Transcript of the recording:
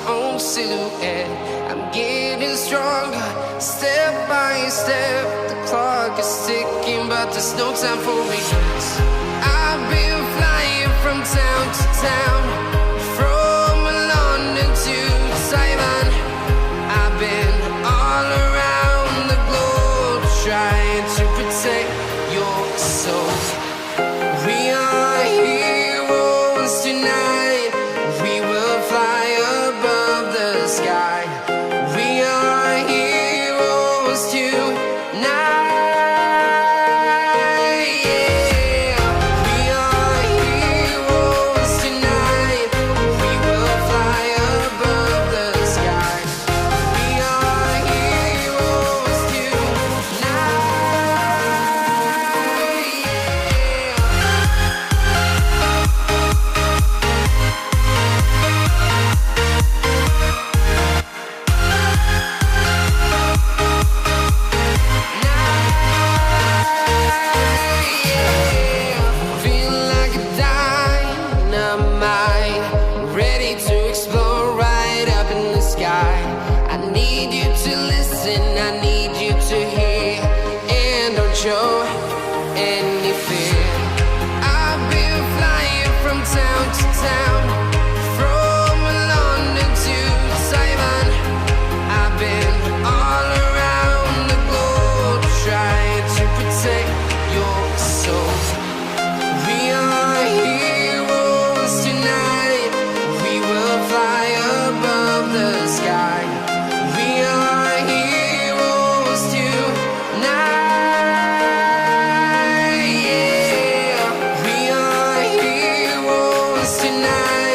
own silhouette. I'm getting stronger, step by step. The clock is ticking, but there's no time for regrets. I've been flying from town to town, from London to Taiwan. I've been all around the globe, trying to protect your soul. We are heroes tonight. We will fly above the sky. We are heroes tonight. Yeah. We are heroes tonight. We will fly above the sky. We are heroes tonight. Feel like a dynamite, ready to explode right up in the sky. I need you to listen, I need you to hear, and don't show any fear. I've been flying from town to town, from London to Taiwan. I've been all around the globe, trying to protect your soul. We are heroes tonight. We will fly above the sky. We are heroes tonight. Yeah. We are heroes tonight.